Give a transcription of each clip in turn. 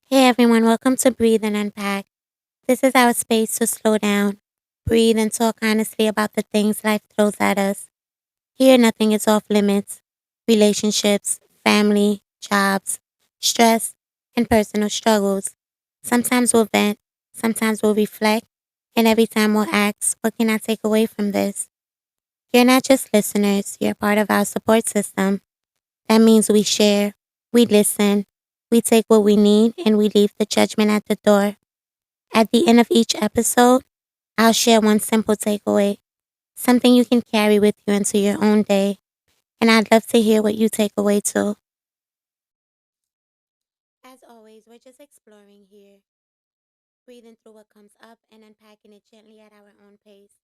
Hey everyone, welcome to Breathe and Unpack. This is our space to slow down, breathe, and talk honestly about the things life throws at us. Here, nothing is off limits: relationships, family, jobs, stress, and personal struggles. Sometimes we'll vent, sometimes we'll reflect, and every time we'll ask, what can I take away from this? You're not just listeners, you're part of our support system. That means we share, we listen, we take what we need, and we leave the judgment at the door. At the end of each episode, I'll share one simple takeaway, something you can carry with you into your own day. And I'd love to hear what you take away too. As always, we're just exploring here, breathing through what comes up and unpacking it gently at our own pace.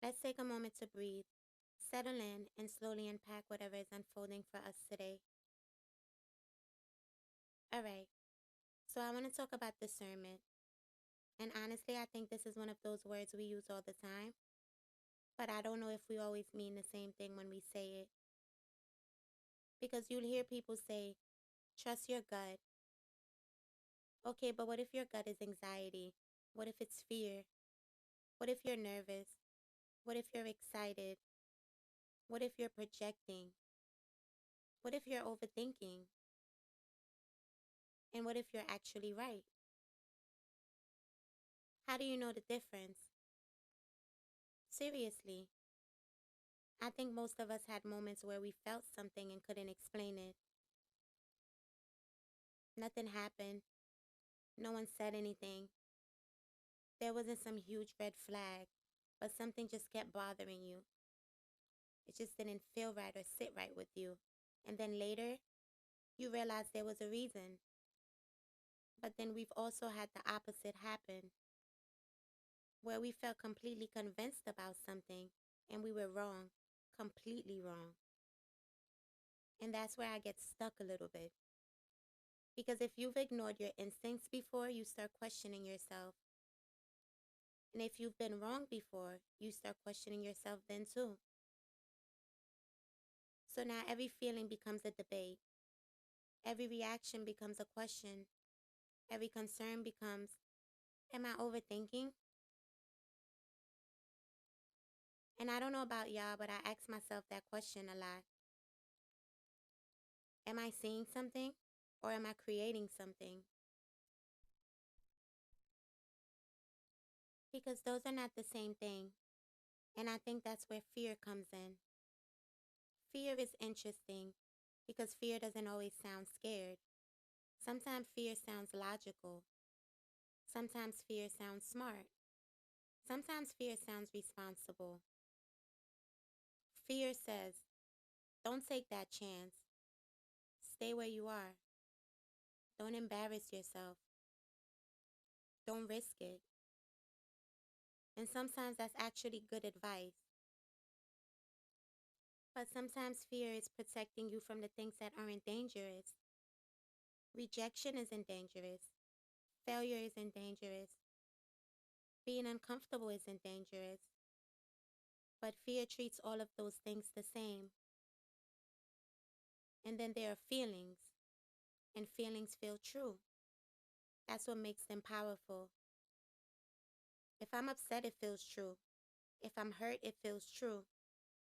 Let's take a moment to breathe, settle in, and slowly unpack whatever is unfolding for us today. All right, so I want to talk about discernment. And honestly, I think this is one of those words we use all the time, but I don't know if we always mean the same thing when we say it. Because you'll hear people say, trust your gut. Okay, but what if your gut is anxiety? What if it's fear? What if you're nervous? What if you're excited? What if you're projecting? What if you're overthinking? And what if you're actually right? How do you know the difference? Seriously, I think most of us had moments where we felt something and couldn't explain it. Nothing happened. No one said anything. There wasn't some huge red flag, but something just kept bothering you. It just didn't feel right or sit right with you. And then later, you realize there was a reason. But then we've also had the opposite happen, where we felt completely convinced about something and we were wrong, completely wrong. And that's where I get stuck a little bit. Because if you've ignored your instincts before, you start questioning yourself. And if you've been wrong before, you start questioning yourself then too. So now every feeling becomes a debate. Every reaction becomes a question. Every concern becomes, am I overthinking? And I don't know about y'all, but I ask myself that question a lot. Am I seeing something or am I creating something? Because those are not the same thing. And I think that's where fear comes in. Fear is interesting because fear doesn't always sound scared. Sometimes fear sounds logical. Sometimes fear sounds smart. Sometimes fear sounds responsible. Fear says, don't take that chance. Stay where you are. Don't embarrass yourself. Don't risk it. And sometimes that's actually good advice. But sometimes fear is protecting you from the things that aren't dangerous. Rejection isn't dangerous. Failure isn't dangerous. Being uncomfortable isn't dangerous. But fear treats all of those things the same. And then there are feelings, and feelings feel true. That's what makes them powerful. If I'm upset, it feels true. If I'm hurt, it feels true.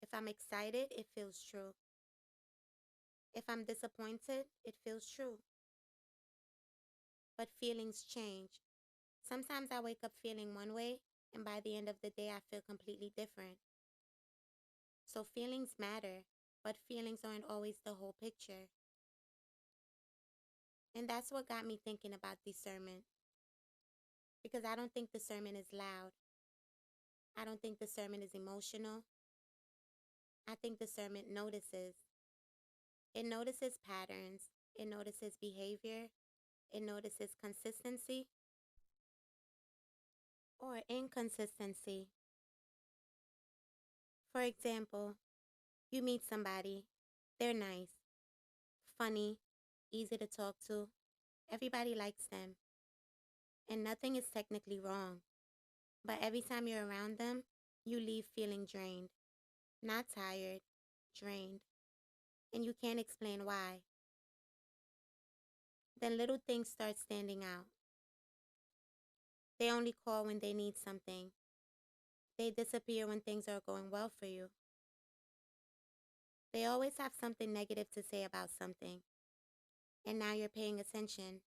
If I'm excited, it feels true. If I'm disappointed, it feels true. But feelings change. Sometimes I wake up feeling one way, and by the end of the day, I feel completely different. So feelings matter, but feelings aren't always the whole picture. And that's what got me thinking about discernment. Because I don't think discernment is loud. I don't think discernment is emotional. I think discernment notices. It notices patterns. It notices behavior. It notices consistency or inconsistency. For example, you meet somebody, they're nice, funny, easy to talk to. Everybody likes them, and nothing is technically wrong. But every time you're around them, you leave feeling drained. Not tired, drained. And you can't explain why. Then little things start standing out. They only call when they need something. They disappear when things are going well for you. They always have something negative to say about something. And now you're paying attention.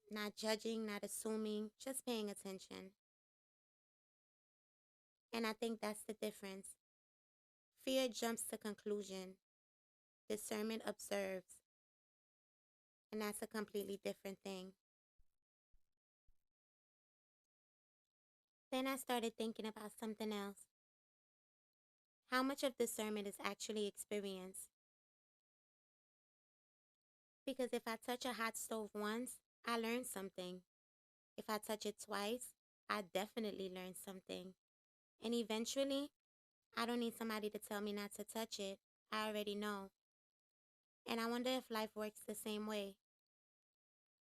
Not judging, not assuming, just paying attention. And I think that's the difference. Fear jumps to conclusion. Discernment observes. And that's a completely different thing. Then I started thinking about something else. How much of discernment is actually experience? Because if I touch a hot stove once, I learn something. If I touch it twice, I definitely learn something. And eventually, I don't need somebody to tell me not to touch it. I already know. And I wonder if life works the same way.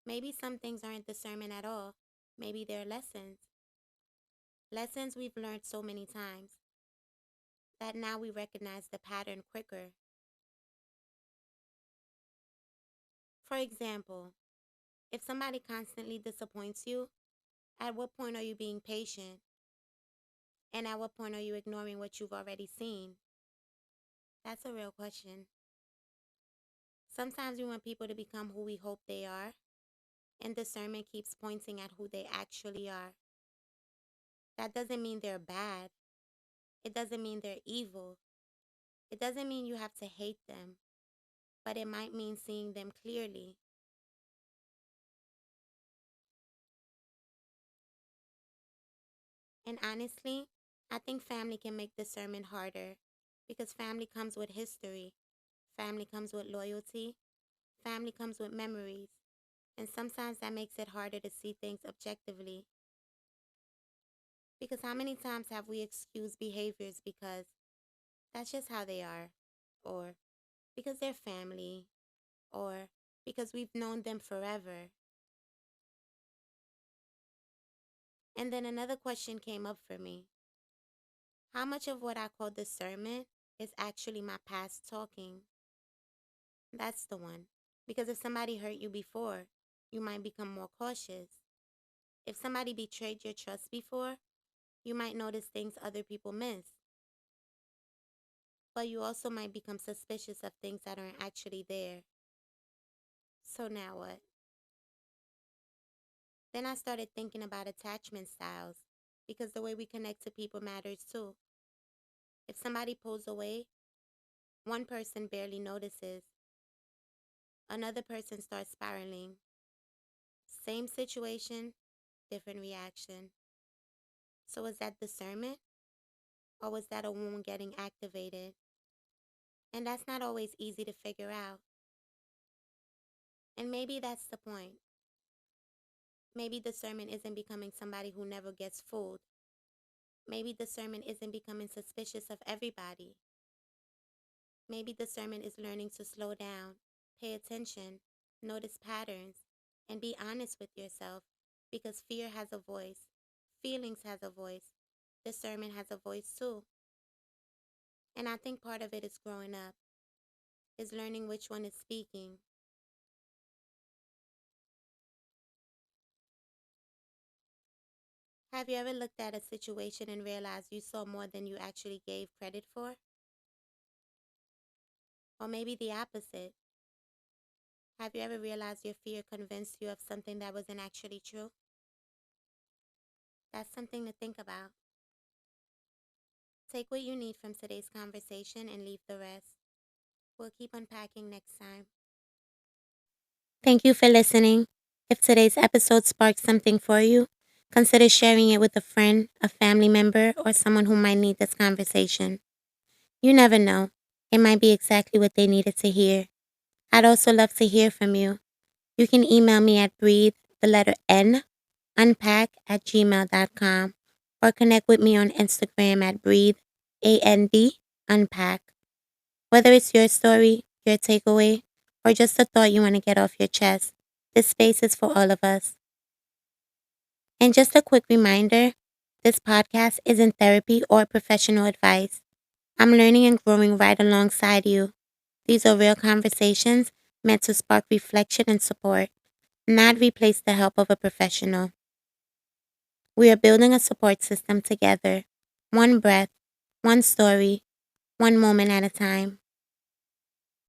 Maybe some things aren't discernment at all. Maybe they're lessons. Lessons we've learned so many times that now we recognize the pattern quicker. For example, if somebody constantly disappoints you, at what point are you being patient? And at what point are you ignoring what you've already seen? That's a real question. Sometimes we want people to become who we hope they are, and discernment keeps pointing at who they actually are. That doesn't mean they're bad. It doesn't mean they're evil. It doesn't mean you have to hate them, but it might mean seeing them clearly. And honestly, I think family can make discernment harder because family comes with history, family comes with loyalty, family comes with memories, and sometimes that makes it harder to see things objectively. Because how many times have we excused behaviors because that's just how they are, or because they're family, or because we've known them forever? And then another question came up for me. How much of what I call discernment is actually my past talking? That's the one. Because if somebody hurt you before, you might become more cautious. If somebody betrayed your trust before, you might notice things other people miss. But you also might become suspicious of things that aren't actually there. So now what? Then I started thinking about attachment styles because the way we connect to people matters too. If somebody pulls away, one person barely notices, another person starts spiraling. Same situation, different reaction. So was that discernment? Or was that a wound getting activated? And that's not always easy to figure out. And maybe that's the point. Maybe discernment isn't becoming somebody who never gets fooled. Maybe discernment isn't becoming suspicious of everybody. Maybe discernment is learning to slow down, pay attention, notice patterns, and be honest with yourself because fear has a voice, feelings has a voice, discernment has a voice too. And I think part of it is growing up, is learning which one is speaking. Have you ever looked at a situation and realized you saw more than you actually gave credit for? Or maybe the opposite. Have you ever realized your fear convinced you of something that wasn't actually true? That's something to think about. Take what you need from today's conversation and leave the rest. We'll keep unpacking next time. Thank you for listening. If today's episode sparked something for you, consider sharing it with a friend, a family member, or someone who might need this conversation. You never know. It might be exactly what they needed to hear. I'd also love to hear from you. You can email me at breathe, the letter N, unpack@gmail.com, or connect with me on Instagram at breathe, AND, unpack. Whether it's your story, your takeaway, or just a thought you want to get off your chest, this space is for all of us. And just a quick reminder, this podcast isn't therapy or professional advice. I'm learning and growing right alongside you. These are real conversations meant to spark reflection and support, not replace the help of a professional. We are building a support system together, one breath, one story, one moment at a time.